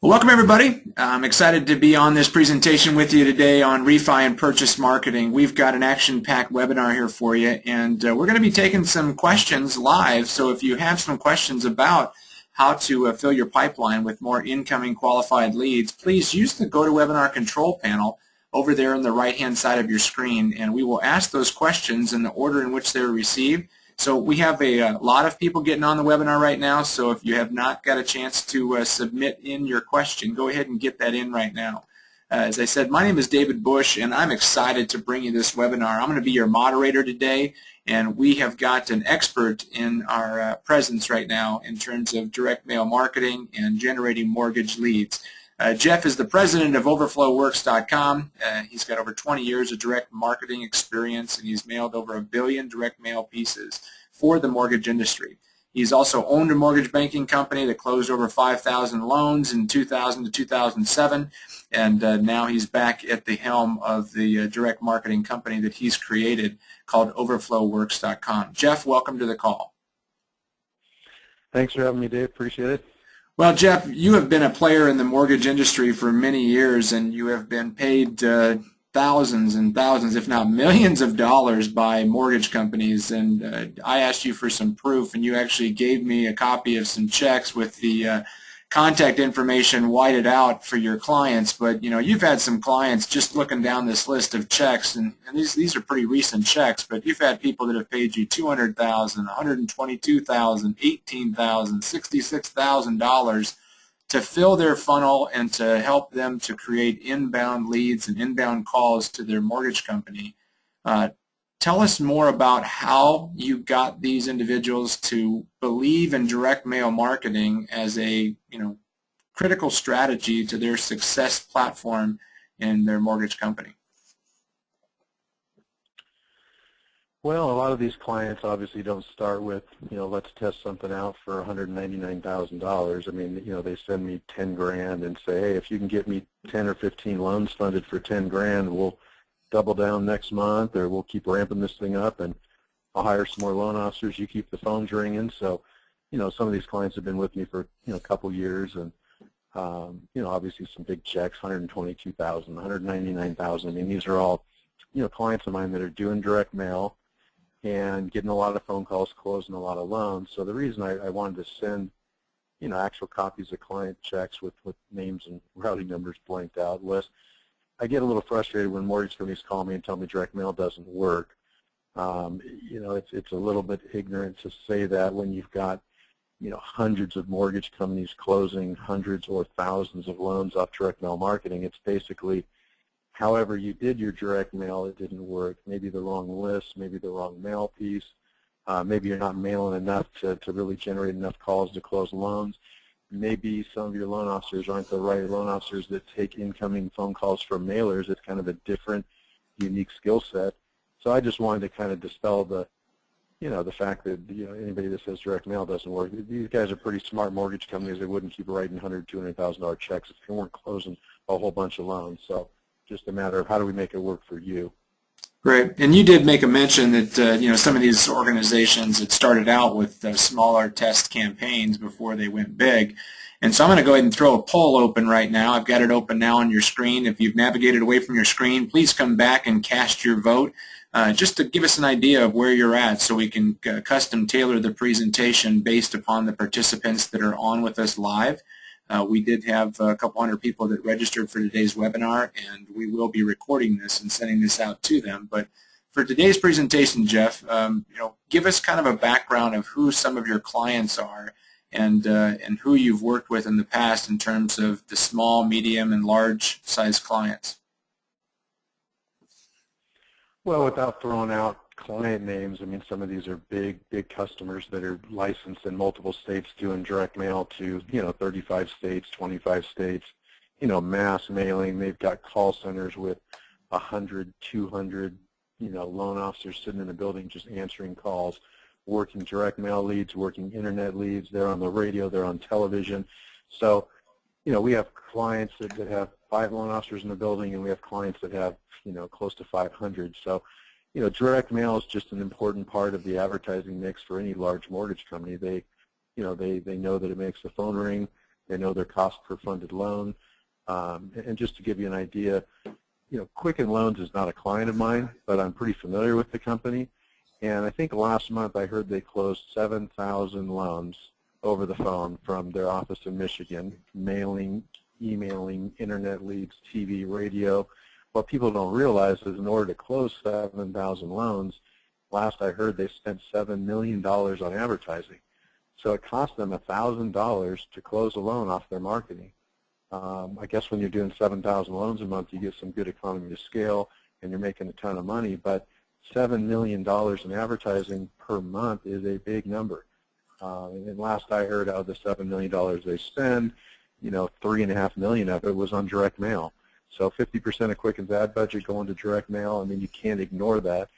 Well, welcome everybody. I'm excited to be on this presentation with you today on refi and purchase marketing. We've got an action-packed webinar here for you, and we're going to be taking some questions live. So if you have some questions about how to fill your pipeline with more incoming qualified leads, please use the GoToWebinar control panel over there on the right-hand side of your screen, and we will ask those questions in the order in which they're received. So we have a lot of people getting on the webinar right now, so if you have not got a chance to submit in your question, go ahead and get that in right now. As I said, my name is David Bush, and I'm excited to bring you this webinar. I'm going to be your moderator today, and we have got an expert in our presence right now in terms of direct mail marketing and generating mortgage leads. Jeff is the president of overflowworks.com. He's got over 20 years of direct marketing experience, and he's mailed over 1 billion direct mail pieces for the mortgage industry. He's also owned a mortgage banking company that closed over 5,000 loans in 2000 to 2007, and now he's back at the helm of the direct marketing company that he's created called overflowworks.com. Jeff, welcome to the call. Thanks for having me, Dave. Appreciate it. Well, Jeff, you have been a player in the mortgage industry for many years, and you have been paid thousands and thousands, if not millions of dollars by mortgage companies. And I asked you for some proof, and you actually gave me a copy of some checks with the contact information whited out for your clients. But, you know, you've had some clients just looking down this list of checks, and these are pretty recent checks, but you've had people that have paid you $200,000, $122,000, $18,000, $66,000 to fill their funnel and to help them to create inbound leads and inbound calls to their mortgage company. Tell us more about how you got these individuals to believe in direct mail marketing as a critical strategy to their success platform in their mortgage company. Well, a lot of these clients obviously don't start with, let's test something out for $199,000. I mean, they send me 10 grand and say, hey, if you can get me 10 or 15 loans funded for 10 grand, we'll double down next month, or we'll keep ramping this thing up, and I'll hire some more loan officers. You keep the phones ringing. So, some of these clients have been with me for a couple years, and obviously some big checks, $122,000, $199,000. I mean, these are all clients of mine that are doing direct mail and getting a lot of phone calls, closing a lot of loans. So the reason I wanted to send actual copies of client checks with names and routing numbers blanked out was, I get a little frustrated when mortgage companies call me and tell me direct mail doesn't work. It's a little bit ignorant to say that when you've got hundreds of mortgage companies closing hundreds or thousands of loans off direct mail marketing. It's basically, however you did your direct mail, it didn't work. Maybe the wrong list, maybe the wrong mail piece, maybe you're not mailing enough to really generate enough calls to close loans. Maybe some of your loan officers aren't the right loan officers that take incoming phone calls from mailers. It's kind of a different, unique skill set. So I just wanted to kind of dispel the fact that anybody that says direct mail doesn't work. These guys are pretty smart mortgage companies. They wouldn't keep writing $100,000, $200,000 checks if they weren't closing a whole bunch of loans. So just a matter of how do we make it work for you. Great. And you did make a mention that some of these organizations had started out with smaller test campaigns before they went big. And so I'm going to go ahead and throw a poll open right now. I've got it open now on your screen. If you've navigated away from your screen, please come back and cast your vote just to give us an idea of where you're at so we can custom tailor the presentation based upon the participants that are on with us live. We did have a couple hundred people that registered for today's webinar, and we will be recording this and sending this out to them. But for today's presentation, Jeff, give us kind of a background of who some of your clients are and who you've worked with in the past in terms of the small, medium, and large size clients. Well, without throwing out client names, I mean, some of these are big customers that are licensed in multiple states doing direct mail to, 35 states, 25 states, mass mailing. They've got call centers with 100, 200, loan officers sitting in a building just answering calls, working direct mail leads, working internet leads. They're on the radio, they're on television. So, we have clients that have 5 loan officers in the building, and we have clients that have, close to 500. So, direct mail is just an important part of the advertising mix for any large mortgage company. They know that it makes the phone ring. They know their cost per funded loan. And just to give you an idea, Quicken Loans is not a client of mine, but I'm pretty familiar with the company. And I think last month I heard they closed 7,000 loans over the phone from their office in Michigan, mailing, emailing, internet leads, TV, radio. What people don't realize is in order to close 7,000 loans, last I heard they spent $7 million on advertising. So it cost them $1,000 to close a loan off their marketing. I guess when you're doing 7,000 loans a month, you get some good economy of scale and you're making a ton of money, but $7 million in advertising per month is a big number. And last I heard, out of the $7 million they spend, $3.5 million of it was on direct mail. So 50% of Quicken's ad budget going to direct mail. I mean, you can't ignore that.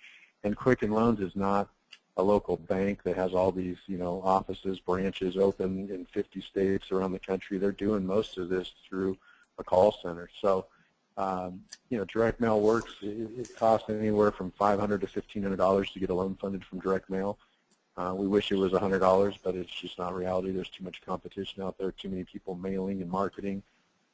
And Quicken Loans is not a local bank that has all these, offices, branches open in 50 states around the country. They're doing most of this through a call center. So, direct mail works. It costs anywhere from $500 to $1,500 to get a loan funded from direct mail. We wish it was $100, but it's just not reality. There's too much competition out there, too many people mailing and marketing.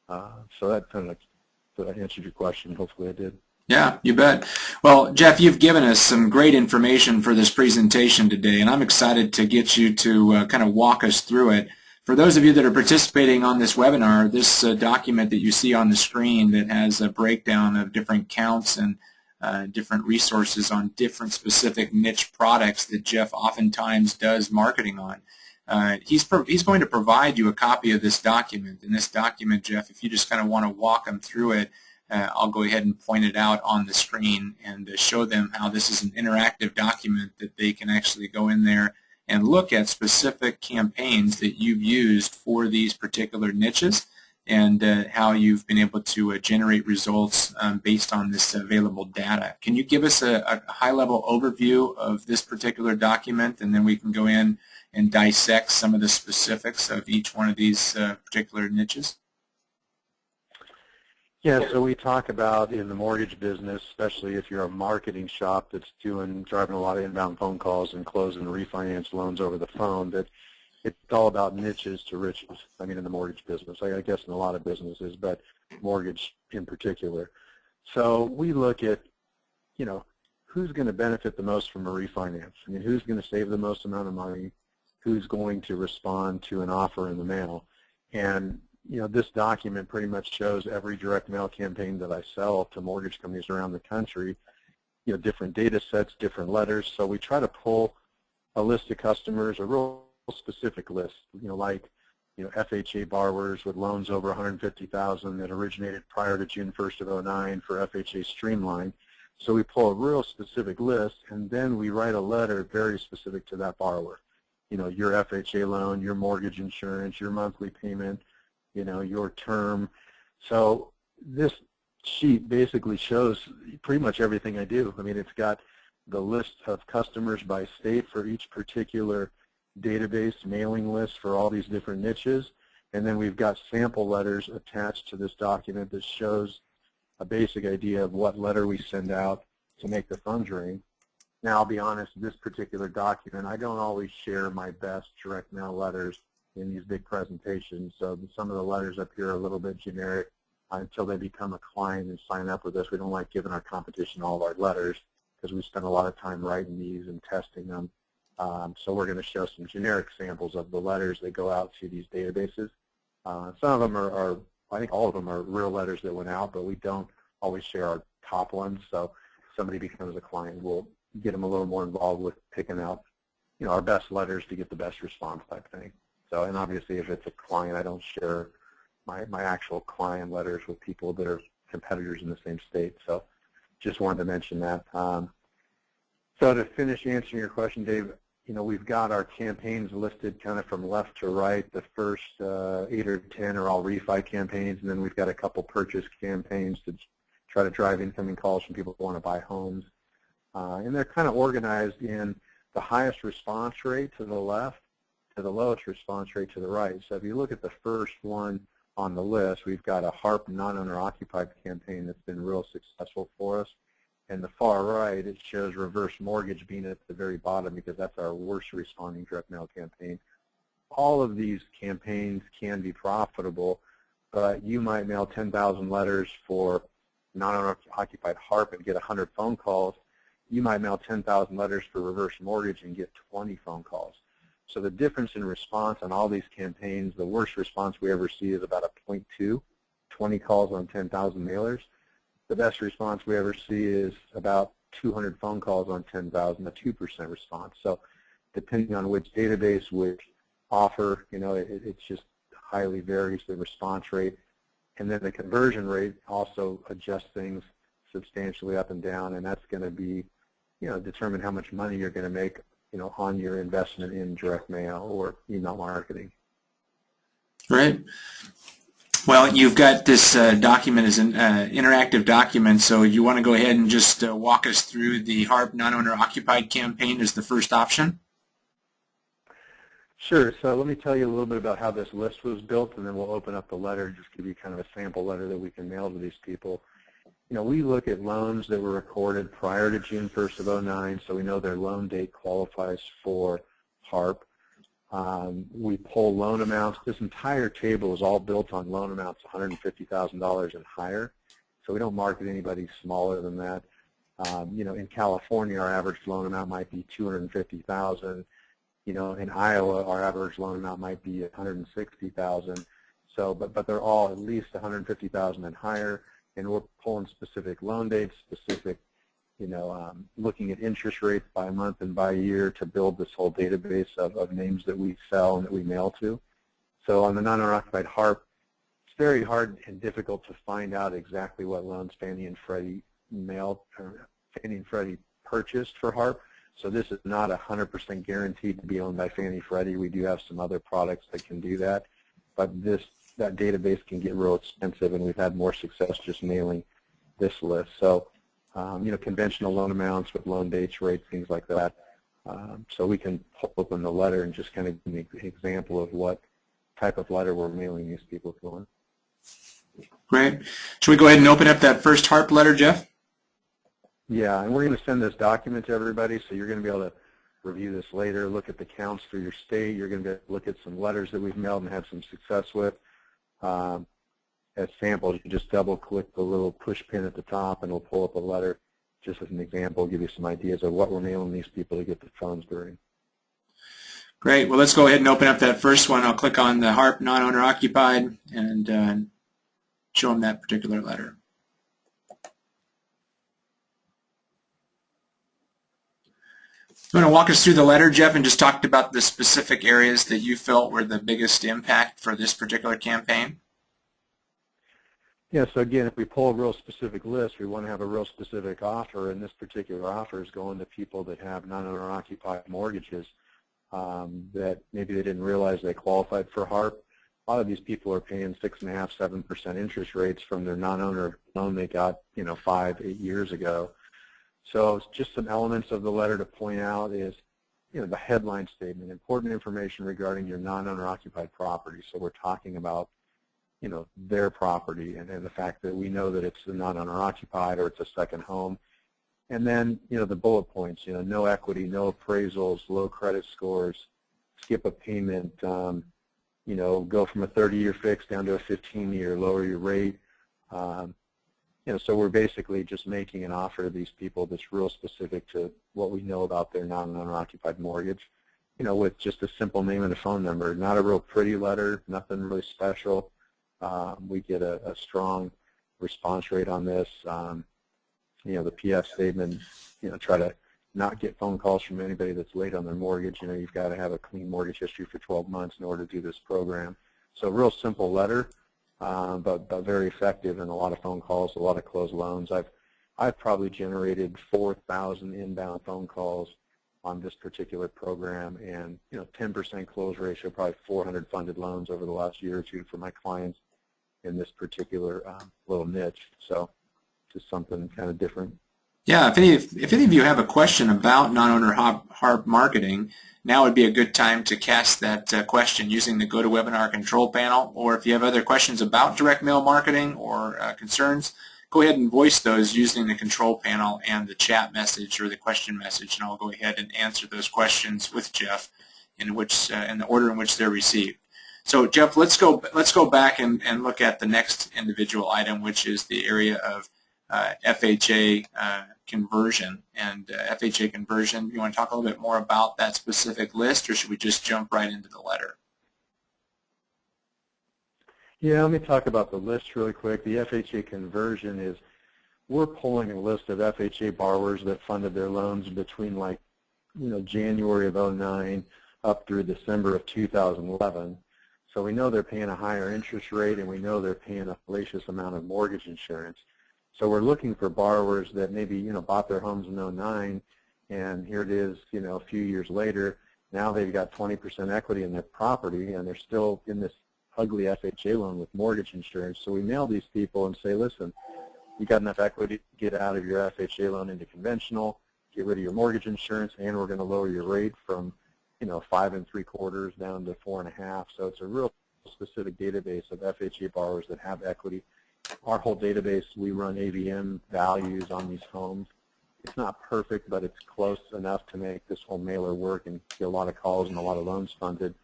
So that kind of answered your question. Hopefully I did. Yeah, you bet. Well, Jeff, you've given us some great information for this presentation today, and I'm excited to get you to kind of walk us through it. For those of you that are participating on this webinar, this document that you see on the screen that has a breakdown of different counts and different resources on different specific niche products that Jeff oftentimes does marketing on. He's going to provide you a copy of this document. And this document, Jeff, if you just kind of want to walk them through it, I'll go ahead and point it out on the screen and show them how this is an interactive document that they can actually go in there and look at specific campaigns that you've used for these particular niches and how you've been able to generate results based on this available data. Can you give us a high-level overview of this particular document, and then we can go in and dissect some of the specifics of each one of these particular niches? Yeah, so we talk about in the mortgage business, especially if you're a marketing shop that's driving a lot of inbound phone calls and closing refinance loans over the phone, that it's all about niches to riches. I mean, in the mortgage business, I guess in a lot of businesses, but mortgage in particular. So we look at, who's going to benefit the most from a refinance? I mean, who's going to save the most amount of money? Who's going to respond to an offer in the mail? And this document pretty much shows every direct mail campaign that I sell to mortgage companies around the country, different data sets, different letters. So we try to pull a list of customers, a real specific list, like FHA borrowers with loans over $150,000 that originated prior to June 1st of 2009 for FHA Streamline. So we pull a real specific list, and then we write a letter very specific to that borrower. Your FHA loan, your mortgage insurance, your monthly payment, your term. So this sheet basically shows pretty much everything I do. I mean, it's got the list of customers by state for each particular database, mailing list for all these different niches, and then we've got sample letters attached to this document that shows a basic idea of what letter we send out to make the phones ring. Now, I'll be honest, this particular document, I don't always share my best direct mail letters in these big presentations. So some of the letters up here are a little bit generic until they become a client and sign up with us. We don't like giving our competition all of our letters because we spend a lot of time writing these and testing them. So we're going to show some generic samples of the letters that go out to these databases. Some of them are, I think all of them are real letters that went out, but we don't always share our top ones. So if somebody becomes a client, we'll get them a little more involved with picking out, our best letters to get the best response type thing. So, and obviously if it's a client, I don't share my actual client letters with people that are competitors in the same state. So just wanted to mention that. So to finish answering your question, Dave, we've got our campaigns listed kind of from left to right. The first 8 or 10 are all refi campaigns, and then we've got a couple purchase campaigns to try to drive incoming calls from people who want to buy homes. And they're kind of organized in the highest response rate to the left to the lowest response rate to the right. So if you look at the first one on the list, we've got a HARP non-owner occupied campaign that's been real successful for us. And the far right, it shows reverse mortgage being at the very bottom because that's our worst responding direct mail campaign. all of these campaigns can be profitable, but you might mail 10,000 letters for non-owner-occupied HARP and get 100 phone calls. You might mail 10,000 letters for reverse mortgage and get 20 phone calls. So the difference in response on all these campaigns, the worst response we ever see is about a 0.2, 20 calls on 10,000 mailers. The best response we ever see is about 200 phone calls on 10,000, a 2% response. So depending on which database, which offer, it's just highly varies, the response rate. And then the conversion rate also adjusts things substantially up and down, and that's going to be, determine how much money you're going to make, on your investment in direct mail or email marketing. Right. Well, you've got this document as an interactive document, so you want to go ahead and just walk us through the HARP non-owner occupied campaign as the first option? Sure. So let me tell you a little bit about how this list was built, and then we'll open up the letter and just give you kind of a sample letter that we can mail to these people. We look at loans that were recorded prior to June 1st of 2009, so we know their loan date qualifies for HARP. We pull loan amounts. This entire table is all built on loan amounts $150,000 and higher, so we don't market anybody smaller than that. In California, our average loan amount might be $250,000. In Iowa, our average loan amount might be $160,000. So, but they're all at least $150,000 and higher, and we're pulling specific loan dates, specific, looking at interest rates by month and by year to build this whole database of names that we sell and that we mail to. So on the non-owner occupied HARP, it's very hard and difficult to find out exactly what loans Fannie and Freddie purchased for HARP. So this is not 100% guaranteed to be owned by Fannie Freddie. We do have some other products that can do that, but that database can get real expensive, and we've had more success just mailing this list. So, conventional loan amounts with loan dates, rates, things like that. So we can pull open the letter and just kind of give an example of what type of letter we're mailing these people to. Great. Should we go ahead and open up that first HARP letter, Jeff? Yeah, and we're going to send this document to everybody, so you're going to be able to review this later, look at the counts for your state. You're going to look at some letters that we've mailed and had some success with. As samples, you just double-click the little push pin at the top, and it'll pull up a letter. Just as an example, give you some ideas of what we're mailing these people to get the phones burning. Great. Well, let's go ahead and open up that first one. I'll click on the HARP non-owner occupied and show them that particular letter. You want to walk us through the letter, Jeff, and just talk about the specific areas that you felt were the biggest impact for this particular campaign? Yeah, so again, if we pull a real specific list, we want to have a real specific offer, and this particular offer is going to people that have non-owner occupied mortgages that maybe they didn't realize they qualified for HARP. A lot of these people are paying 6.5%, 7% interest rates from their non-owner loan they got, 5, 8 years ago. So just some elements of the letter to point out is, the headline statement, important information regarding your non-owner occupied property. So we're talking about, their property and the fact that we know that it's a non-owner occupied or it's a second home. And then, the bullet points, no equity, no appraisals, low credit scores, skip a payment, go from a 30-year fix down to a 15-year, lower your rate. So we're basically just making an offer to these people that's real specific to what we know about their non-owner occupied mortgage, with just a simple name and a phone number. Not a real pretty letter, nothing really special. We get a strong response rate on this. The PS statement, try to not get phone calls from anybody that's late on their mortgage. You've got to have a clean mortgage history for 12 months in order to do this program. So a real simple letter. But very effective, and a lot of phone calls, a lot of closed loans. I've probably generated 4,000 inbound phone calls on this particular program, and 10% close ratio, probably 400 funded loans over the last year or two for my clients in this particular little niche. So just something kind of different. Yeah, if any of you have a question about non-owner HARP marketing, now would be a good time to cast that question using the GoToWebinar control panel. Or if you have other questions about direct mail marketing or concerns, go ahead and voice those using the control panel and the chat message or the question message, and I'll go ahead and answer those questions with Jeff in the order in which they're received. So Jeff, let's go back and look at the next individual item, which is the area of FHA conversion. And FHA conversion, you want to talk a little bit more about that specific list, or should we just jump right into the letter? Yeah, let me talk about the list really quick. The FHA conversion is, we're pulling a list of FHA borrowers that funded their loans between January of 2009 up through December of 2011. So we know they're paying a higher interest rate, and we know they're paying a fallacious amount of mortgage insurance. So we're looking for borrowers that maybe bought their homes in 2009, and here it is, a few years later, now they've got 20% equity in their property, and they're still in this ugly FHA loan with mortgage insurance. So we mail these people and say, listen, you got enough equity to get out of your FHA loan into conventional, get rid of your mortgage insurance, and we're going to lower your rate from 5 3/4 down to 4 1/2. So it's a real specific database of FHA borrowers that have equity. Our whole database, we run AVM values on these homes. It's not perfect, but it's close enough to make this whole mailer work and get a lot of calls and a lot of loans funded.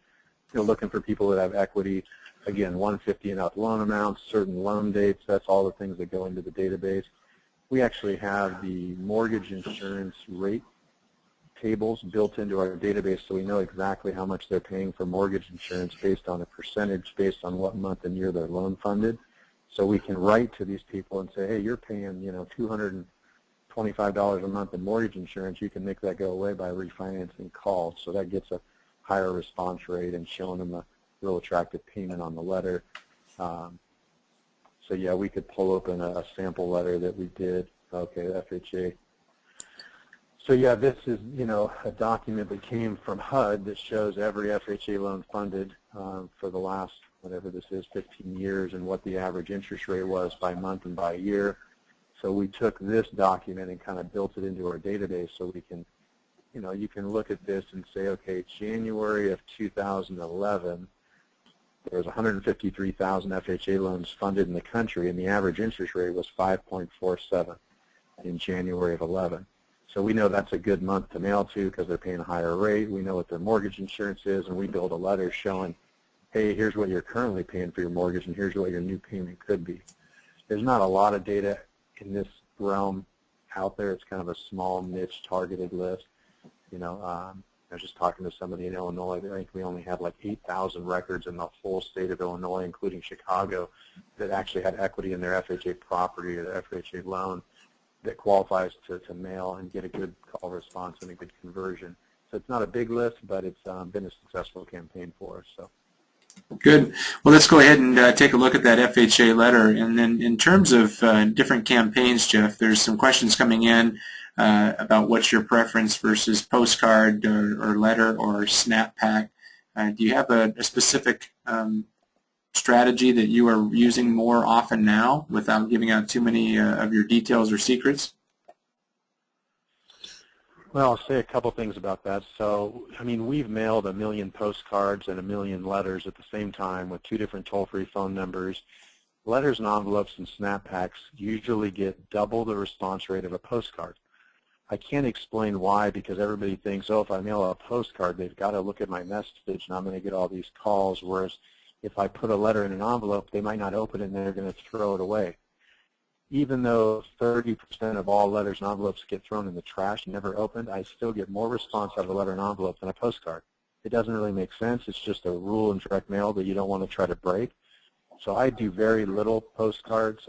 Looking for people that have equity. Again, 150 and up loan amounts, certain loan dates, that's all the things that go into the database. We actually have the mortgage insurance rate tables built into our database, so we know exactly how much they're paying for mortgage insurance based on a percentage, based on what month and year they're loan funded. So we can write to these people and say, hey, you're paying $225 a month in mortgage insurance. You can make that go away by refinancing calls. So that gets a higher response rate and showing them a real attractive payment on the letter. So yeah, we could pull open a sample letter that we did. Okay, FHA. So yeah, this is a document that came from HUD that shows every FHA loan funded for the last, whatever this is, 15 years, and what the average interest rate was by month and by year. So we took this document and kind of built it into our database so we can, you can look at this and say, okay, January of 2011, there was 153,000 FHA loans funded in the country, and the average interest rate was 5.47 in January of 11. So we know that's a good month to mail to because they're paying a higher rate. We know what their mortgage insurance is, and we build a letter showing, hey, here's what you're currently paying for your mortgage, and here's what your new payment could be. There's not a lot of data in this realm out there. It's kind of a small niche targeted list. I was just talking to somebody in Illinois. I think we only had like 8,000 records in the whole state of Illinois, including Chicago, that actually had equity in their FHA property or their FHA loan that qualifies to mail and get a good call response and a good conversion. So it's not a big list, but it's been a successful campaign for us. So. Good. Well, let's go ahead and take a look at that FHA letter. And then in terms of different campaigns, Jeff, there's some questions coming in about what's your preference versus postcard or letter or snap pack. Do you have a specific strategy that you are using more often now without giving out too many of your details or secrets? Well, I'll say a couple things about that. So, we've mailed 1 million postcards and 1 million letters at the same time with 2 different toll-free phone numbers. Letters and envelopes and snap packs usually get double the response rate of a postcard. I can't explain why, because everybody thinks, oh, if I mail a postcard, they've got to look at my message and I'm going to get all these calls, whereas if I put a letter in an envelope, they might not open it and they're going to throw it away. Even though 30% of all letters and envelopes get thrown in the trash and never opened, I still get more response out of a letter and envelope than a postcard. It doesn't really make sense. It's just a rule in direct mail that you don't want to try to break. So I do very little postcards.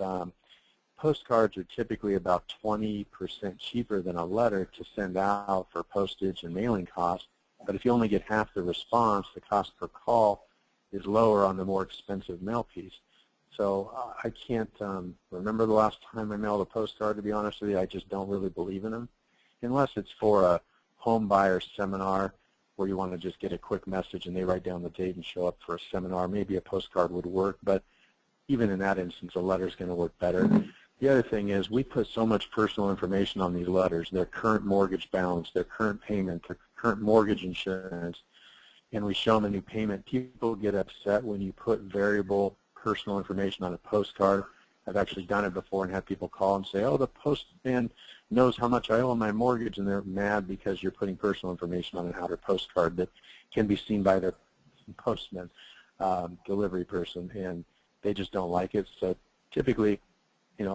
Postcards are typically about 20% cheaper than a letter to send out for postage and mailing costs. But if you only get half the response, the cost per call is lower on the more expensive mail piece. So I can't remember the last time I mailed a postcard, to be honest with you. I just don't really believe in them, unless it's for a home buyer seminar where you want to just get a quick message and they write down the date and show up for a seminar. Maybe a postcard would work, but even in that instance, a letter is going to work better. The other thing is we put so much personal information on these letters, their current mortgage balance, their current payment, their current mortgage insurance, and we show them a new payment. People get upset when you put variable personal information on a postcard. I've actually done it before and had people call and say, oh, the postman knows how much I owe on my mortgage, and they're mad because you're putting personal information on an outer postcard that can be seen by their postman, delivery person, and they just don't like it. So typically,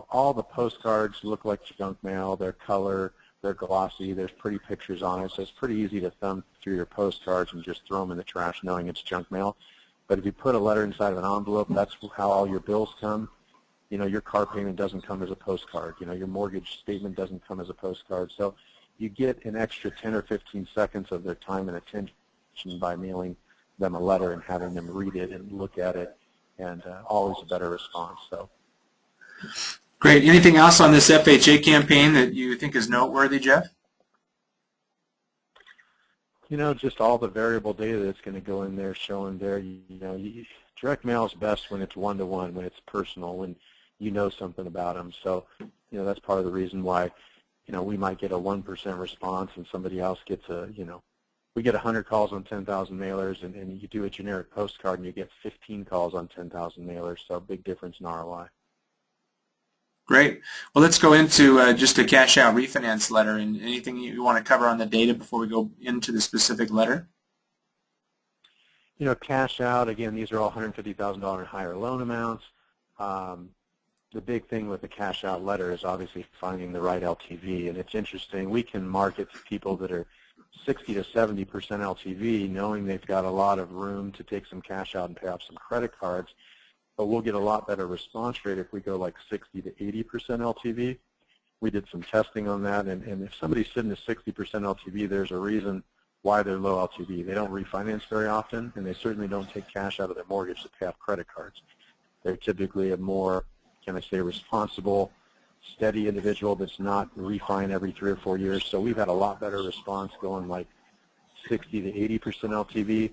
all the postcards look like junk mail. They're color, they're glossy, there's pretty pictures on it, so it's pretty easy to thumb through your postcards and just throw them in the trash knowing it's junk mail. But if you put a letter inside of an envelope, that's how all your bills come. Your car payment doesn't come as a postcard. Your mortgage statement doesn't come as a postcard. So you get an extra 10 or 15 seconds of their time and attention by mailing them a letter and having them read it and look at it, and always a better response. So. Great. Anything else on this FHA campaign that you think is noteworthy, Jeff? Just all the variable data that's going to go in there, showing there. Direct mail is best when it's one-to-one, when it's personal, when you know something about them. So, that's part of the reason why, we might get a 1% response and somebody else gets we get 100 calls on 10,000 mailers, and you do a generic postcard and you get 15 calls on 10,000 mailers. So big difference in ROI. Great. Well, let's go into just a cash-out refinance letter, and anything you want to cover on the data before we go into the specific letter? Cash out, again, these are all $150,000 and higher loan amounts. The big thing with the cash out letter is obviously finding the right LTV, and it's interesting. We can market to people that are 60 to 70% LTV, knowing they've got a lot of room to take some cash out and pay off some credit cards. But we'll get a lot better response rate if we go like 60 to 80% LTV. We did some testing on that, and if somebody's sitting at 60% LTV, there's a reason why they're low LTV. They don't refinance very often, and they certainly don't take cash out of their mortgage to pay off credit cards. They're typically a more, can I say, responsible, steady individual that's not refining every 3 or 4 years. So we've had a lot better response going like 60 to 80% LTV.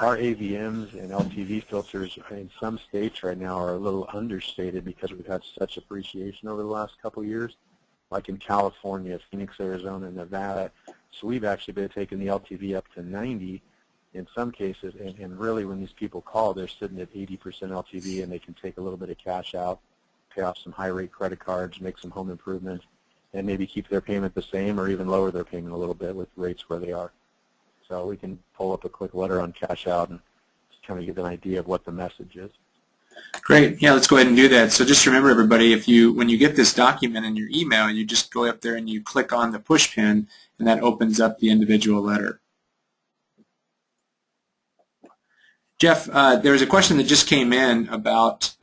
Our AVMs and LTV filters in some states right now are a little understated because we've had such appreciation over the last couple of years, like in California, Phoenix, Arizona, Nevada. So we've actually been taking the LTV up to 90 in some cases, and really when these people call, they're sitting at 80% LTV, and they can take a little bit of cash out, pay off some high-rate credit cards, make some home improvements, and maybe keep their payment the same or even lower their payment a little bit with rates where they are. So we can pull up a quick letter on cash out and just kind of give an idea of what the message is. Great. Yeah, let's go ahead and do that. So just remember, everybody, when you get this document in your email, you just go up there and you click on the push pin, and that opens up the individual letter. Jeff, there's a question that just came in about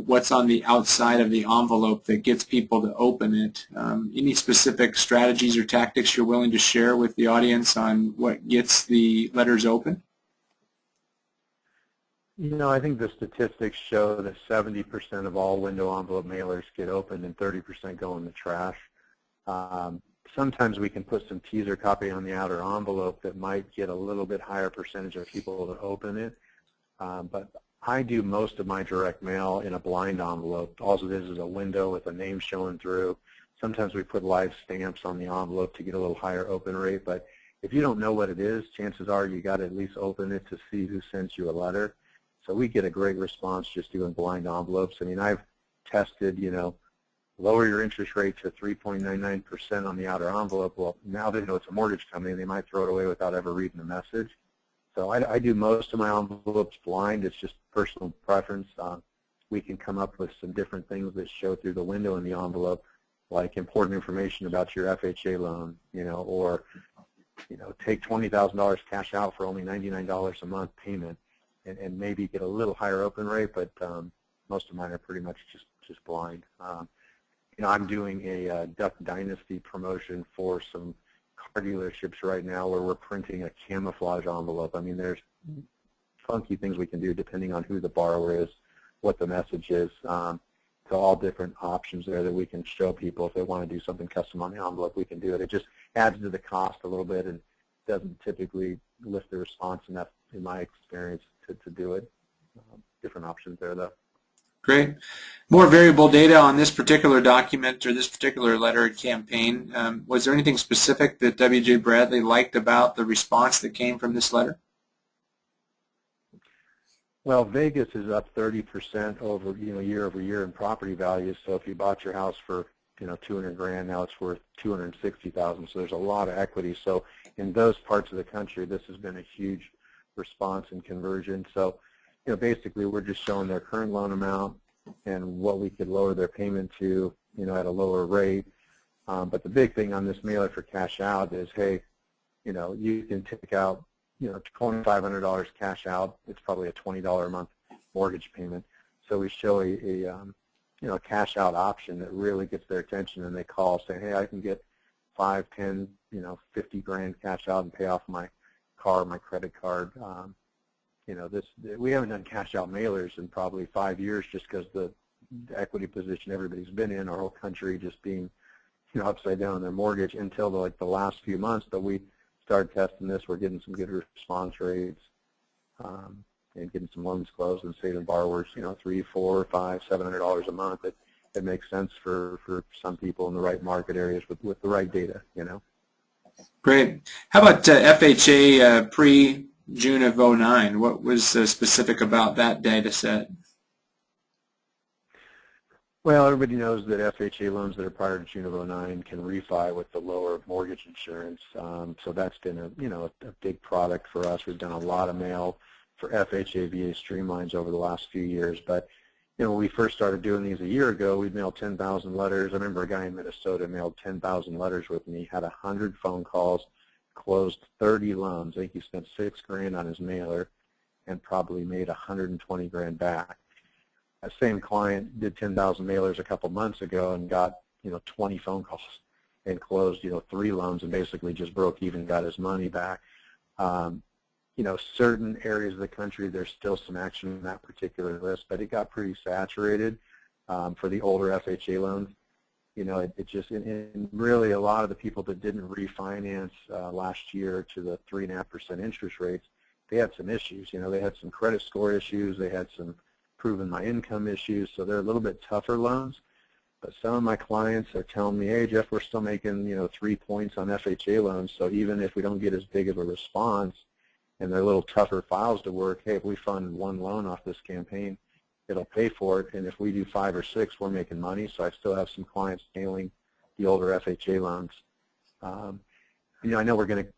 what's on the outside of the envelope that gets people to open it. Any specific strategies or tactics you're willing to share with the audience on what gets the letters open? I think the statistics show that 70% of all window envelope mailers get opened and 30% go in the trash. Sometimes we can put some teaser copy on the outer envelope that might get a little bit higher percentage of people to open it. But I do most of my direct mail in a blind envelope. All it is a window with a name showing through. Sometimes we put live stamps on the envelope to get a little higher open rate. But if you don't know what it is, chances are you got to at least open it to see who sent you a letter. So we get a great response just doing blind envelopes. I mean, I've tested, lower your interest rate to 3.99% on the outer envelope. Well, now they know it's a mortgage company. They might throw it away without ever reading the message. So I do most of my envelopes blind. It's just personal preference. We can come up with some different things that show through the window in the envelope, like important information about your FHA loan, or take $20,000 cash out for only $99 a month payment, and maybe get a little higher open rate. But most of mine are pretty much just blind. I'm doing a Duck Dynasty promotion for some car dealerships right now where we're printing a camouflage envelope. I mean, there's funky things we can do depending on who the borrower is, what the message is. So all different options there that we can show people. If they want to do something custom on the envelope, we can do it. It just adds to the cost a little bit and doesn't typically lift the response enough, in my experience, to do it. Different options there, though. Great. More variable data on this particular document or this particular letter campaign. Was there anything specific that W.J. Bradley liked about the response that came from this letter? Well, Vegas is up 30% over, year over year in property values. So if you bought your house for, 200 grand, now it's worth 260,000. So there's a lot of equity. So in those parts of the country, this has been a huge response and conversion. So, basically we're just showing their current loan amount and what we could lower their payment to, at a lower rate. But the big thing on this mailer for cash out is, hey, you can take out, $2,500 cash out. It's probably a $20 a month mortgage payment. So we show a cash out option that really gets their attention, and they call saying, hey, I can get 5, 10, 50 grand cash out and pay off my car, my credit card. We haven't done cash out mailers in probably 5 years just because the equity position everybody's been in, our whole country just being, upside down on their mortgage until the last few months that we started testing this. We're getting some good response rates and getting some loans closed and saving borrowers, $300, $400, $500, $700 a month. It makes sense for some people in the right market areas with the right data, Great. How about FHA pre-June of '09? What was specific about that data set? Well, everybody knows that FHA loans that are prior to June of '09 can refi with the lower mortgage insurance. So that's been a big product for us. We've done a lot of mail for FHA VA streamlines over the last few years. But when we first started doing these a year ago, we'd mailed 10,000 letters. I remember a guy in Minnesota mailed 10,000 letters with me, had 100 phone calls, closed 30 loans. I think he spent $6 grand on his mailer and probably made 120 grand back. That same client did 10,000 mailers a couple months ago and got 20 phone calls and closed 3 loans and basically just broke even, got his money back. Certain areas of the country, there's still some action in that particular list, but it got pretty saturated for the older FHA loans. And really a lot of the people that didn't refinance last year to the 3.5% interest rates, they had some issues. They had some credit score issues, they had some proven my income issues, so they're a little bit tougher loans. But some of my clients are telling me, hey, Jeff, we're still making 3 points on FHA loans, so even if we don't get as big of a response and they're a little tougher files to work, hey, if we fund 1 loan off this campaign, it'll pay for it, and if we do 5 or 6, we're making money. So I still have some clients mailing the older FHA loans. I know we're going to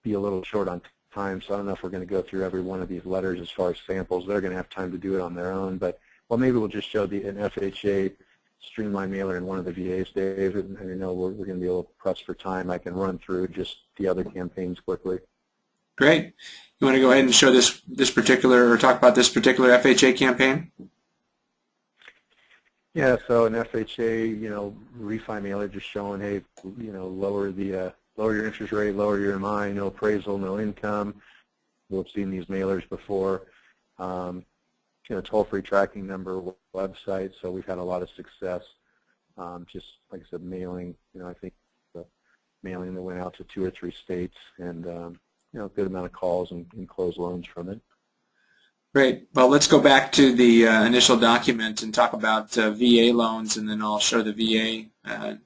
be a little short on time, so I don't know if we're going to go through every one of these letters as far as samples. They're going to have time to do it on their own, but maybe we'll just show an FHA streamline mailer in one of the VAs, Dave. And I know we're going to be a little pressed for time. I can run through just the other campaigns quickly. Great. You want to go ahead and show this particular, or talk about this particular FHA campaign? Yeah, so an FHA, refi mailer just showing, hey, lower your interest rate, lower your MI, no appraisal, no income. We've seen these mailers before. Toll-free tracking number, website. So we've had a lot of success. Just like I said, mailing. I think the mailing that went out to 2 or 3 states, and a good amount of calls and closed loans from it. Great. Well, let's go back to the initial document and talk about VA loans, and then I'll show the VA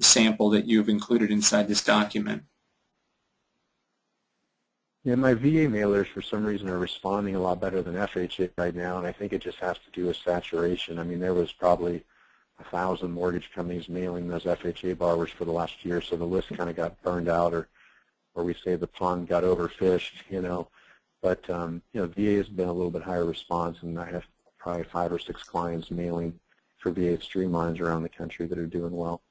sample that you've included inside this document. Yeah, my VA mailers for some reason are responding a lot better than FHA right now, and I think it just has to do with saturation. I mean, there was probably 1,000 mortgage companies mailing those FHA borrowers for the last year, so the list kind of got burned out, or we say the pond got overfished, But VA has been a little bit higher response, and I have probably 5 or 6 clients mailing for VA streamlines around the country that are doing well.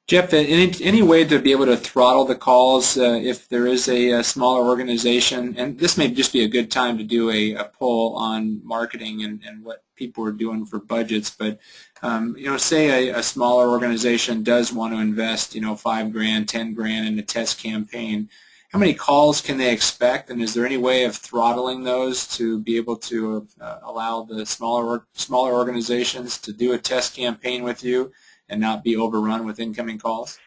Jeff, any way to be able to throttle the calls if there is a smaller organization? And this may just be a good time to do a poll on marketing and what people are doing for budgets. But say a smaller organization does want to invest, $5 grand, 10 grand in a test campaign. How many calls can they expect, and is there any way of throttling those to be able to allow the smaller organizations to do a test campaign with you and not be overrun with incoming calls?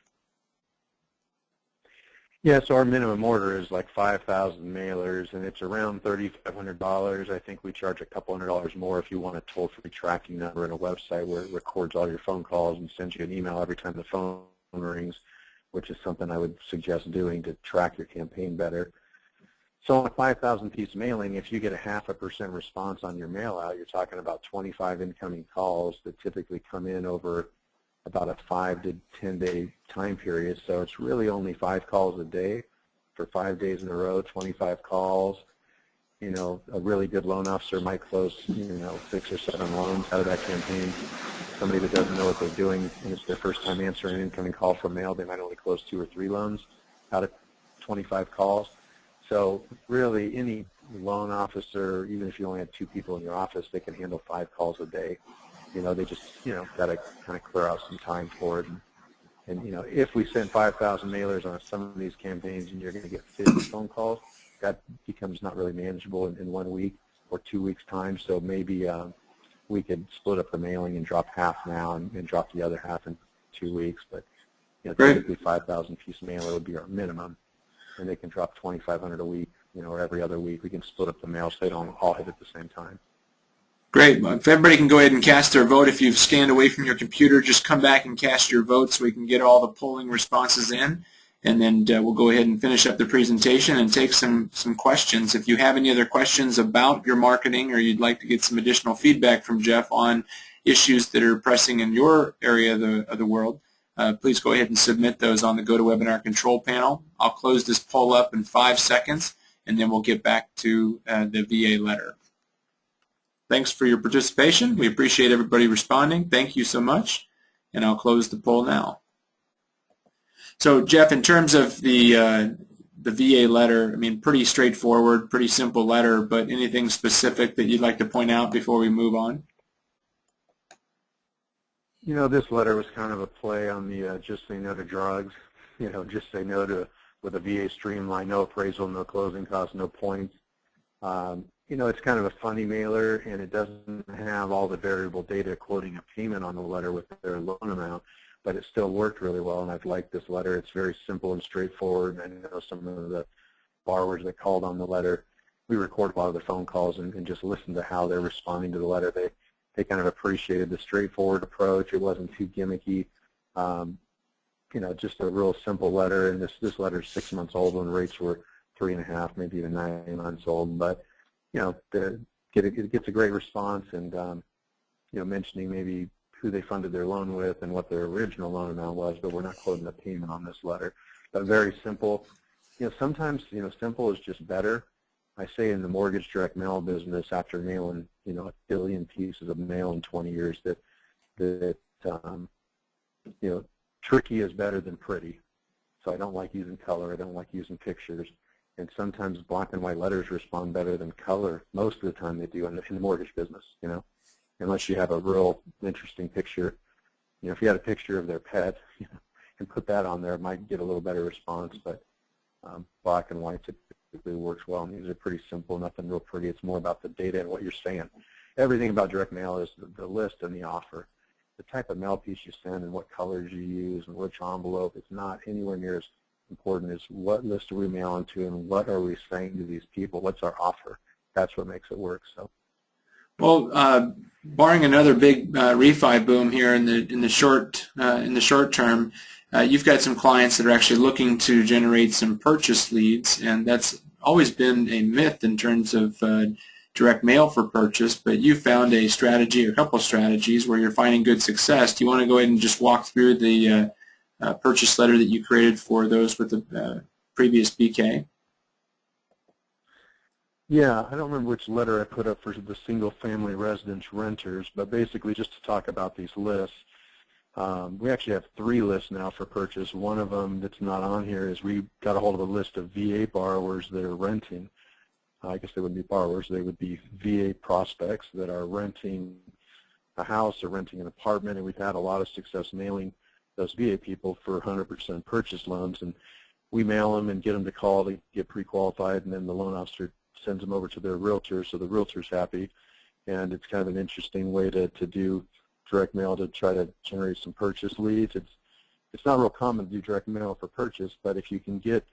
Yeah, so our minimum order is like 5,000 mailers, and it's around $3,500. I think we charge a couple $100 more if you want a toll-free tracking number and a website where it records all your phone calls and sends you an email every time the phone rings, which is something I would suggest doing to track your campaign better. So on a 5,000 piece mailing, if you get a 0.5% response on your mail out, you're talking about 25 incoming calls that typically come in over about a 5 to 10 day time period. So it's really only 5 calls a day for 5 days in a row, 25 calls. You know, a really good loan officer might close, 6 or 7 loans out of that campaign. Somebody that doesn't know what they're doing and it's their first time answering an incoming call from mail, they might only close 2 or 3 loans out of 25 calls. So really any loan officer, even if you only have 2 people in your office, they can handle 5 calls a day. They just, got to kind of clear out some time for it. And if we send 5,000 mailers on some of these campaigns and you're going to get 50 phone calls, that becomes not really manageable in 1 week or 2 weeks' time. So maybe we could split up the mailing and drop half now and drop the other half in 2 weeks. But typically 5,000 piece mailer would be our minimum, and they can drop 2,500 a week, or every other week. We can split up the mail so they don't all hit at the same time. Great. Well, if everybody can go ahead and cast their vote, if you've scanned away from your computer, just come back and cast your vote so we can get all the polling responses in. And then we'll go ahead and finish up the presentation and take some questions. If you have any other questions about your marketing or you'd like to get some additional feedback from Jeff on issues that are pressing in your area of the world, please go ahead and submit those on the GoToWebinar control panel. I'll close this poll up in 5 seconds, and then we'll get back to the VA letter. Thanks for your participation. We appreciate everybody responding. Thank you so much. And I'll close the poll now. So, Jeff, in terms of the VA letter, I mean, pretty straightforward, pretty simple letter, but anything specific that you'd like to point out before we move on? This letter was kind of a play on the just say no to drugs, just say no to, with a VA streamline, no appraisal, no closing costs, no points. It's kind of a funny mailer, and it doesn't have all the variable data quoting a payment on the letter with their loan amount, but it still worked really well, and I've liked this letter. It's very simple and straightforward. I know some of the borrowers that called on the letter, we record a lot of the phone calls and just listen to how they're responding to the letter. They kind of appreciated the straightforward approach. It wasn't too gimmicky. Just a real simple letter, and this letter is 6 months old when rates were 3.5, maybe even 9 months old, but it gets a great response, and mentioning maybe who they funded their loan with and what their original loan amount was, but we're not quoting a payment on this letter. But very simple. Sometimes simple is just better. I say in the mortgage direct mail business, after mailing 1 billion pieces of mail in 20 years, that tricky is better than pretty. So I don't like using color. I don't like using pictures. And sometimes black and white letters respond better than color. Most of the time they do in the mortgage business, unless you have a real interesting picture. If you had a picture of their pet, and put that on there, it might get a little better response. But black and white typically works well. And these are pretty simple, nothing real pretty. It's more about the data and what you're saying. Everything about direct mail is the list and the offer. The type of mail piece you send and what colors you use and which envelope, it's not anywhere near as important as what list are we mailing to and what are we saying to these people. What's our offer? That's what makes it work. So, well, barring another big refi boom here in the short term, you've got some clients that are actually looking to generate some purchase leads, and that's always been a myth in terms of direct mail for purchase. But you found a strategy, a couple of strategies where you're finding good success. Do you want to go ahead and just walk through the purchase letter that you created for those with the previous BK? Yeah, I don't remember which letter I put up for the single-family residence renters, but basically just to talk about these lists. We actually have 3 lists now for purchase. One of them that's not on here is we got a hold of a list of VA borrowers that are renting. I guess they wouldn't be borrowers. They would be VA prospects that are renting a house or renting an apartment, and we've had a lot of success mailing those VA people for 100% purchase loans. And we mail them and get them to call to get pre-qualified, and then the loan officer sends them over to their realtor, so the realtor's happy. And it's kind of an interesting way to do direct mail to try to generate some purchase leads. It's not real common to do direct mail for purchase, but if you can get,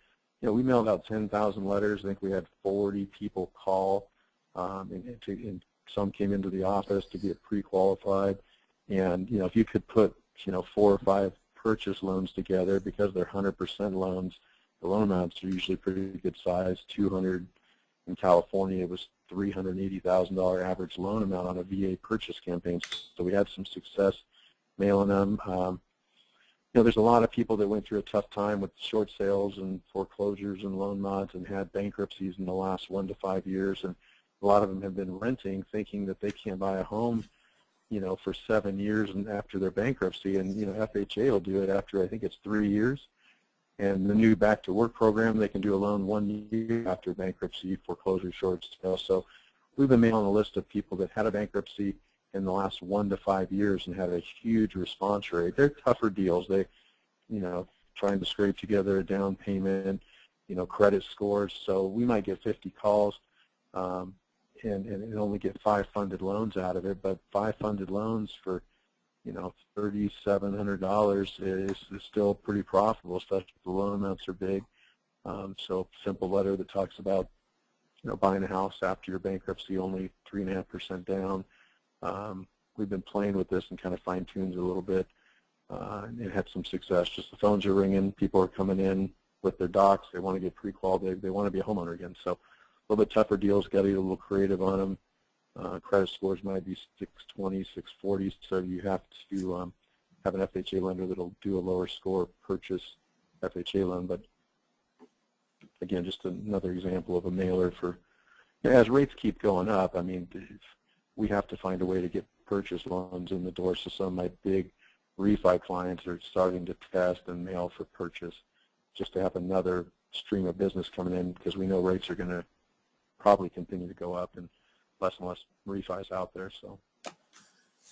we mailed out 10,000 letters. I think we had 40 people call, and some came into the office to get pre-qualified. And if you could put 4 or 5 purchase loans together, because they're 100% loans, the loan amounts are usually pretty good size, 200, In California, it was $380,000 average loan amount on a VA purchase campaign. So we had some success mailing them. There's a lot of people that went through a tough time with short sales and foreclosures and loan mods and had bankruptcies in the last 1 to 5 years, and a lot of them have been renting, thinking that they can't buy a home, for 7 years and after their bankruptcy, and FHA will do it after, I think it's 3 years. And the new Back to Work program, they can do a loan 1 year after bankruptcy, foreclosure, short sale. So we've been mailing a list of people that had a bankruptcy in the last 1 to 5 years and had a huge response rate. They're tougher deals. They, trying to scrape together a down payment, credit scores. So we might get 50 calls and only get 5 funded loans out of it. But 5 funded loans for, $3,700 is still pretty profitable, especially if the loan amounts are big. So simple letter that talks about, buying a house after your bankruptcy, only 3.5% down. We've been playing with this and kind of fine-tuned it a little bit and had some success. Just the phones are ringing. People are coming in with their docs. They want to get pre-qualified. They want to be a homeowner again. So a little bit tougher deals. Got to get a little creative on them. Credit scores might be 620, 640, so you have to have an FHA lender that will do a lower score purchase FHA loan. But again, just another example of a mailer for, as rates keep going up, I mean, we have to find a way to get purchase loans in the door. So some of my big refi clients are starting to test and mail for purchase just to have another stream of business coming in, because we know rates are going to probably continue to go up and less refis out there. So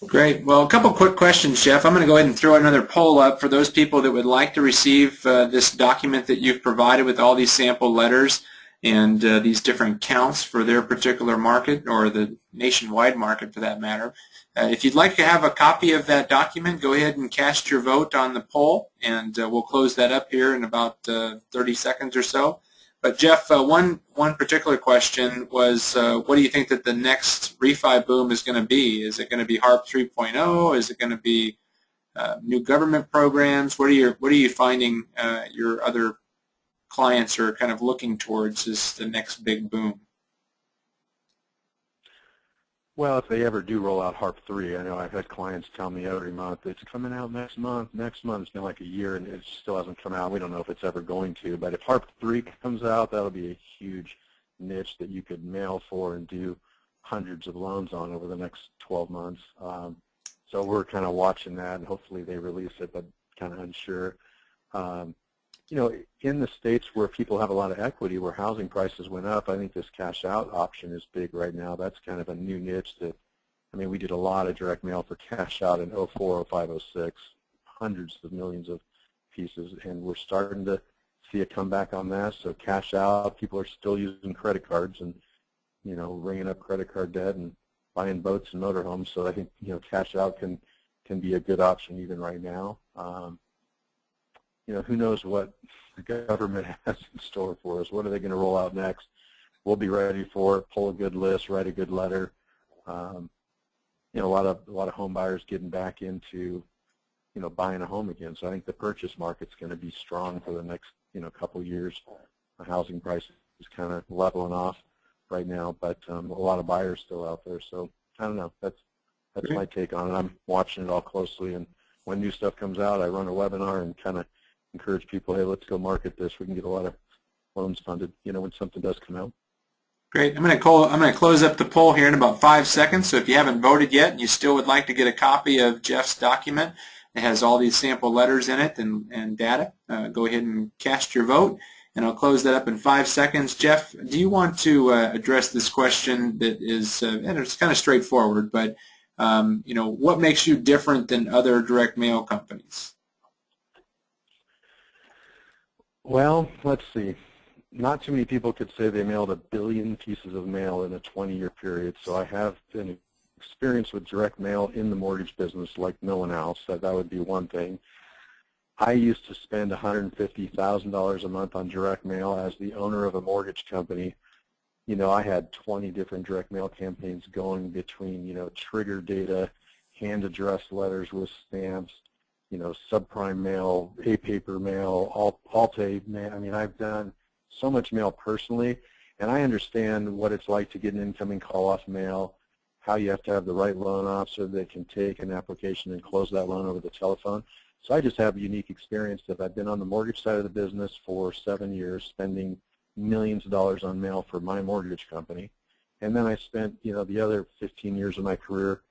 great. Well, a couple quick questions, Jeff. I'm going to go ahead and throw another poll up for those people that would like to receive this document that you've provided with all these sample letters and these different counts for their particular market, or the nationwide market for that matter. If you'd like to have a copy of that document, go ahead and cast your vote on the poll, and we'll close that up here in about 30 seconds or so. But Jeff, one particular question was, what do you think that the next refi boom is going to be? Is it going to be HARP 3.0? Is it going to be new government programs? What are you finding your other clients are kind of looking towards as the next big boom? Well, if they ever do roll out HARP 3, I know I've had clients tell me every month, it's coming out next month. Next month. It's been like a year, and it still hasn't come out. We don't know if it's ever going to. But if HARP 3 comes out, that'll be a huge niche that you could mail for and do hundreds of loans on over the next 12 months. So we're kind of watching that, and hopefully they release it, but kind of unsure. In the states where people have a lot of equity, where housing prices went up, I think this cash out option is big right now. That's kind of a new niche that, we did a lot of direct mail for cash out in 04, 05, 06, hundreds of millions of pieces, and we're starting to see a comeback on that. So cash out, people are still using credit cards and, ringing up credit card debt and buying boats and motorhomes. So I think, cash out can be a good option even right now. Who knows what the government has in store for us? What are they going to roll out next? We'll be ready for it. Pull a good list, write a good letter. A lot of home buyers getting back into, buying a home again. So I think the purchase market's going to be strong for the next, couple years. The housing price is kind of leveling off right now, but a lot of buyers still out there. So I don't know. That's my take on it. I'm watching it all closely, and when new stuff comes out, I run a webinar and kind of encourage people, hey, let's go market this. We can get a lot of loans funded, when something does come out. Great. I'm going to close up the poll here in about 5 seconds. So if you haven't voted yet and you still would like to get a copy of Jeff's document, it has all these sample letters in it and data, go ahead and cast your vote. And I'll close that up in 5 seconds. Jeff, do you want to address this question that is, and it's kind of straightforward, but what makes you different than other direct mail companies? Well, let's see. Not too many people could say they mailed 1 billion pieces of mail in a 20-year period. So I have been experienced with direct mail in the mortgage business like no one else. That would be one thing. I used to spend $150,000 a month on direct mail as the owner of a mortgage company. I had 20 different direct mail campaigns going between, trigger data, hand addressed letters with stamps, subprime mail, A-paper mail, Alt-A mail. I've done so much mail personally, And I understand what it's like to get an incoming call off mail, how you have to have the right loan officer that can take an application and close that loan over the telephone. So I just have a unique experience that I've been on the mortgage side of the business for 7 years, spending millions of dollars on mail for my mortgage company. And then I spent, the other 15 years of my career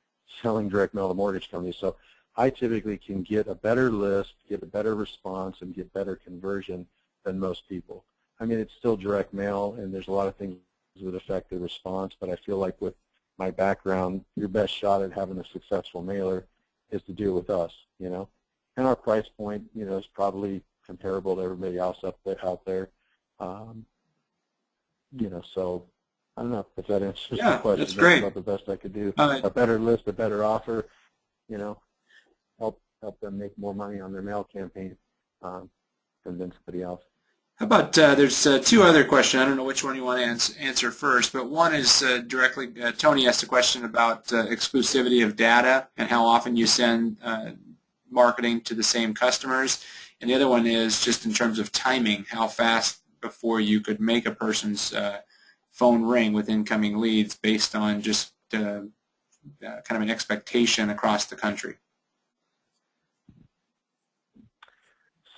selling direct mail to mortgage companies. So I typically can get a better list, get a better response, and get better conversion than most people. I mean, it's still direct mail, and there's a lot of things that affect the response, but I feel like with my background, your best shot at having a successful mailer is to do it with us, And our price point, is probably comparable to everybody else out there. So I don't know if that answers the question. That's great. About the best I could do. A better list, a better offer, help them make more money on their mail campaign than somebody else. How about, there's two other questions. I don't know which one you want to answer first, but one is directly, Tony asked a question about exclusivity of data and how often you send marketing to the same customers. And the other one is just in terms of timing, how fast before you could make a person's phone ring with incoming leads based on just kind of an expectation across the country.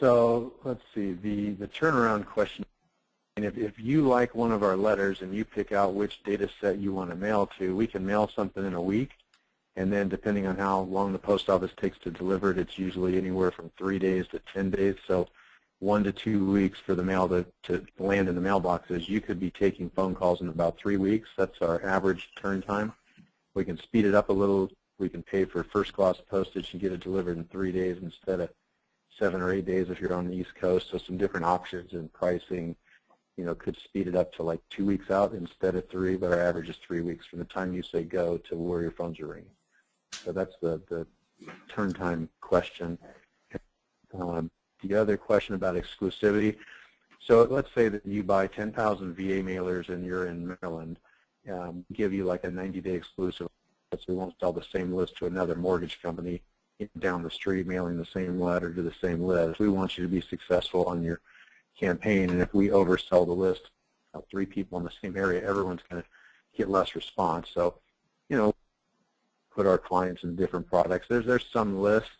So let's see, the turnaround question, and if you like one of our letters and you pick out which data set you want to mail to, we can mail something in a week, and then depending on how long the post office takes to deliver it, it's usually anywhere from 3 days to 10 days, so 1 to 2 weeks for the mail to land in the mailboxes. You could be taking phone calls in about 3 weeks. That's our average turn time. We can speed it up a little. We can pay for first-class postage and get it delivered in 3 days instead of 7 or 8 days if you're on the East Coast. So some different options in pricing, could speed it up to like 2 weeks out instead of 3, but our average is 3 weeks from the time you say go to where your phones are ringing. So that's the turn time question. The other question about exclusivity. So let's say that you buy 10,000 VA mailers and you're in Maryland. Give you like a 90-day exclusive, so we won't sell the same list to another mortgage company down the street mailing the same letter to the same list. We want you to be successful on your campaign, and if we oversell the list of 3 people in the same area, everyone's going to get less response. So, put our clients in different products. There's some lists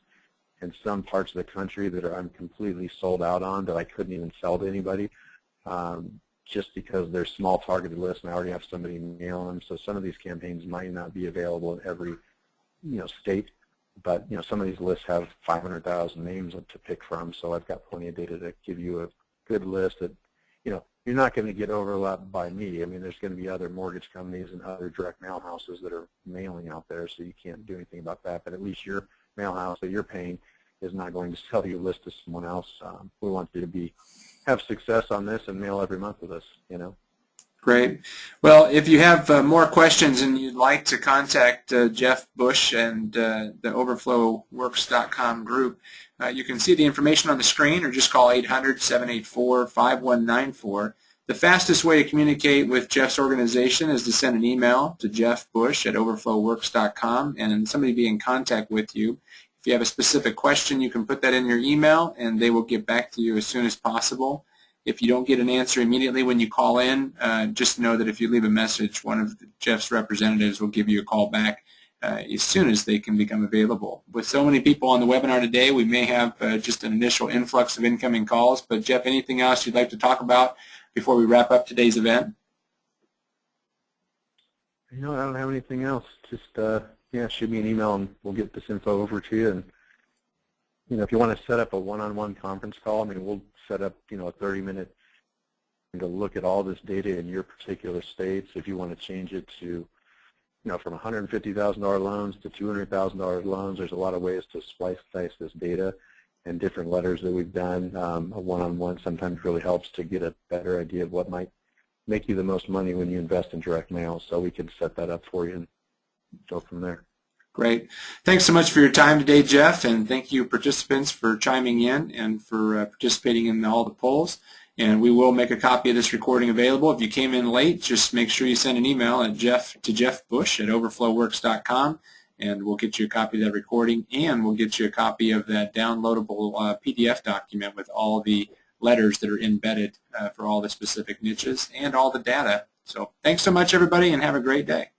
in some parts of the country that I'm completely sold out on that I couldn't even sell to anybody just because they're small targeted lists and I already have somebody mail them. So some of these campaigns might not be available in every state. But some of these lists have 500,000 names to pick from, so I've got plenty of data to give you a good list that you're not going to get overlapped by me. I mean, there's going to be other mortgage companies and other direct mail houses that are mailing out there, so you can't do anything about that. But at least your mail house that you're paying is not going to sell your list to someone else. We want you to have success on this and mail every month with us. Great. Well, if you have more questions and you'd like to contact Jeff Bush and the overflowworks.com group, you can see the information on the screen or just call 800-784-5194. The fastest way to communicate with Jeff's organization is to send an email to jeffbush@overflowworks.com and somebody be in contact with you. If you have a specific question, you can put that in your email and they will get back to you as soon as possible. If you don't get an answer immediately when you call in, just know that if you leave a message, one of Jeff's representatives will give you a call back as soon as they can become available. With so many people on the webinar today, we may have just an initial influx of incoming calls. But Jeff, anything else you'd like to talk about before we wrap up today's event? I don't have anything else. Just shoot me an email and we'll get this info over to you. And if you want to set up a one-on-one conference call, we'll set up a 30-minute to look at all this data in your particular states. If you want to change it to from $150,000 loans to $200,000 loans, there's a lot of ways to slice and dice this data and different letters that we've done. A one-on-one sometimes really helps to get a better idea of what might make you the most money when you invest in direct mail. So we can set that up for you and go from there. Great. Thanks so much for your time today, Jeff, and thank you participants for chiming in and for participating in all the polls. And we will make a copy of this recording available. If you came in late, just make sure you send an email to jeffbush@overflowworks.com, and we'll get you a copy of that recording, and we'll get you a copy of that downloadable PDF document with all the letters that are embedded for all the specific niches and all the data. So thanks so much, everybody, and have a great day.